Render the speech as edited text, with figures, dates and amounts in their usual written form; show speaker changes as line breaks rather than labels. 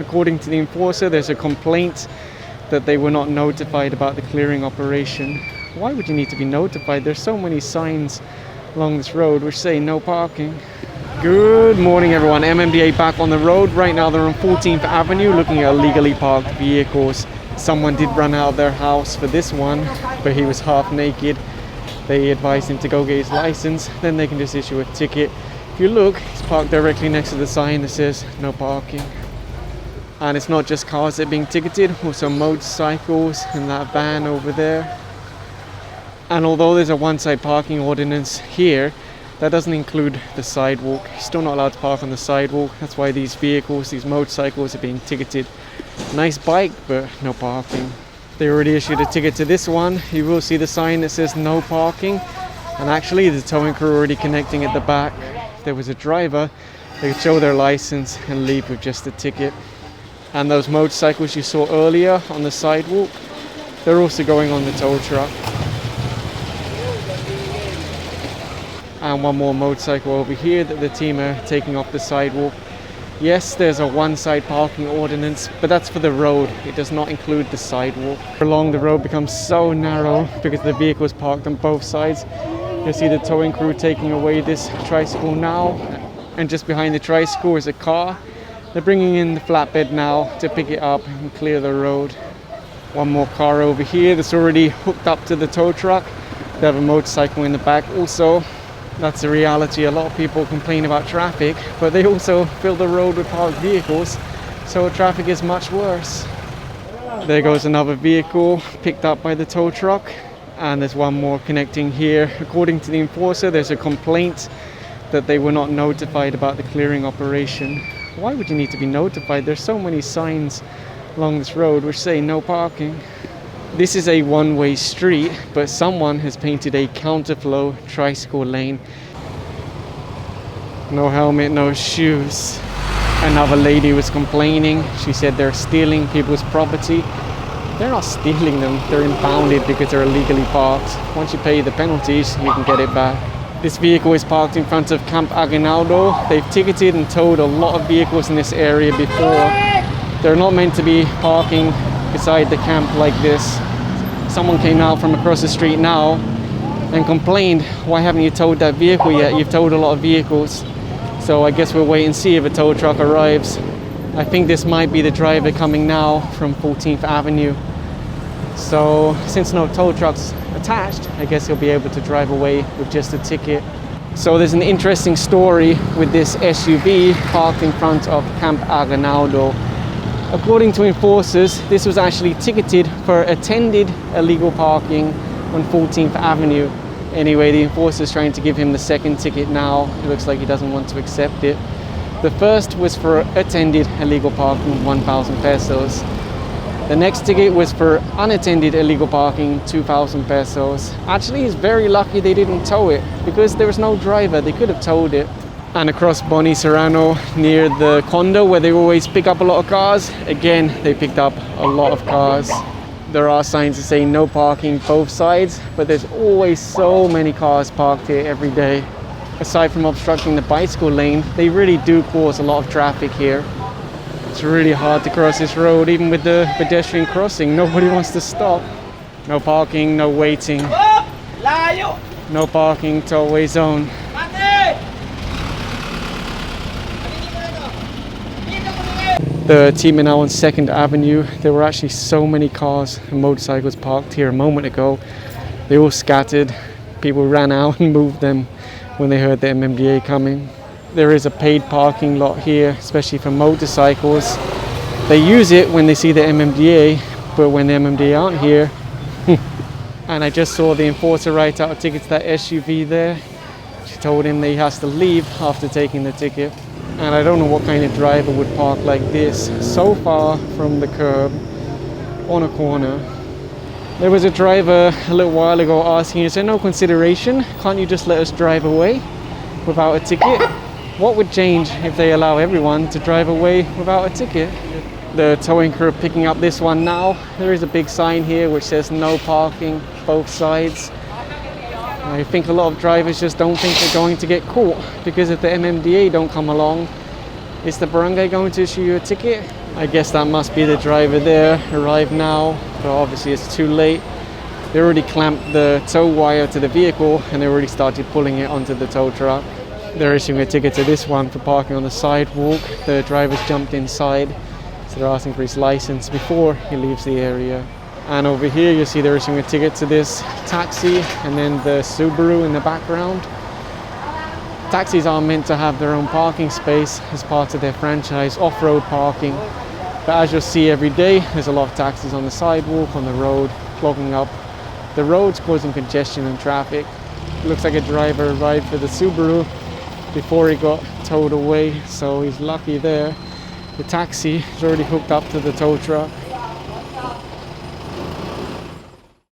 According to the enforcer, there's a complaint that they were not notified about the clearing operation. Why would you need to be notified? There's so many signs along this road which say no parking. Good morning everyone, MMDA back on the road. Right now they're on 14th Avenue looking at illegally parked vehicles. Someone did run out of their house for this one, but he was half naked. They advised him to go get his license, then they can just issue a ticket. If you look, it's parked directly next to the sign that says no parking. And it's not just cars that are being ticketed, also motorcycles and that van over there. And although there's a one-side parking ordinance here, that doesn't include the sidewalk. You're still not allowed to park on the sidewalk. That's why these vehicles, these motorcycles are being ticketed. Nice bike, but no parking. They already issued a ticket to this one. You will see the sign that says no parking. And actually the towing crew are already connecting at the back. If there was a driver, they could show their license and leave with just a ticket. And those motorcycles you saw earlier on the sidewalk, they're also going on the tow truck. And one more motorcycle over here that the team are taking off the sidewalk. Yes, there's a one-side parking ordinance, but that's for the road. It does not include the sidewalk. Along the road becomes so narrow because the vehicles parked on both sides. You'll see the towing crew taking away this tricycle now. And just behind the tricycle is a car. They're bringing in the flatbed now to pick it up and clear the road. One more car over here that's already hooked up to the tow truck. They have a motorcycle in the back also. That's the reality. A lot of people complain about traffic, but they also fill the road with parked vehicles, so traffic is much worse. There goes another vehicle picked up by the tow truck, and there's one more connecting here. According to the enforcer, there's a complaint that they were not notified about the clearing operation. Why would you need to be notified? There's so many signs along this road which say no parking. This is a one-way street, but someone has painted a counterflow tricycle lane. No helmet, no shoes. Another lady was complaining. She said they're stealing people's property. They're not stealing them, they're impounded because they're illegally parked. Once you pay the penalties, you can get it back. This vehicle is parked in front of Camp Aguinaldo. They've ticketed and towed a lot of vehicles in this area before. They're not meant to be parking beside the camp like this. Someone came out from across the street now and complained, why haven't you towed that vehicle yet? You've towed a lot of vehicles. So I guess we'll wait and see if a tow truck arrives. I think this might be the driver coming now from 14th Avenue. So since no tow truck's attached, I guess he'll be able to drive away with just a ticket. So there's an interesting story with this SUV parked in front of Camp Aguinaldo. According to enforcers, this was actually ticketed for attended illegal parking on 14th Avenue. Anyway, the enforcer's trying to give him the second ticket now. It looks like he doesn't want to accept it. The first was for attended illegal parking, 1,000 pesos. The next ticket was for unattended illegal parking, 2,000 pesos. Actually, he's very lucky they didn't tow it because there was no driver. They could have towed it. And across Bonnie Serrano, near the condo where they always pick up a lot of cars, again, they picked up a lot of cars. There are signs that say no parking both sides, but there's always so many cars parked here every day. Aside from obstructing the bicycle lane, they really do cause a lot of traffic here. It's really hard to cross this road, even with the pedestrian crossing. Nobody wants to stop. No parking, no waiting. No parking, tollway zone. The team are now on 2nd Avenue. There were actually so many cars and motorcycles parked here a moment ago. They all scattered. People ran out and moved them when they heard the MMDA coming. There is a paid parking lot here, especially for motorcycles. They use it when they see the MMDA, but when the MMDA aren't here. And I just saw the enforcer write out a ticket to that SUV there. She told him that he has to leave after taking the ticket. And I don't know what kind of driver would park like this, so far from the curb, on a corner. There was a driver a little while ago asking, is there no consideration? Can't you just let us drive away without a ticket? What would change if they allow everyone to drive away without a ticket? The towing crew picking up this one now. There is a big sign here which says no parking, both sides. I think a lot of drivers just don't think they're going to get caught, because if the MMDA don't come along, is the barangay going to issue you a ticket? I guess that must be the driver there, arrived now, but obviously it's too late. They already clamped the tow wire to the vehicle and they already started pulling it onto the tow truck. They're issuing a ticket to this one for parking on the sidewalk. The driver's jumped inside, so they're asking for his license before he leaves the area. And over here you see they're issuing a ticket to this taxi and then the Subaru in the background. Taxis are meant to have their own parking space as part of their franchise, off-road parking. But as you'll see every day, there's a lot of taxis on the sidewalk, on the road, clogging up the roads, causing congestion and traffic. It looks like a driver arrived for the Subaru before he got towed away, so he's lucky there. The taxi is already hooked up to the tow truck.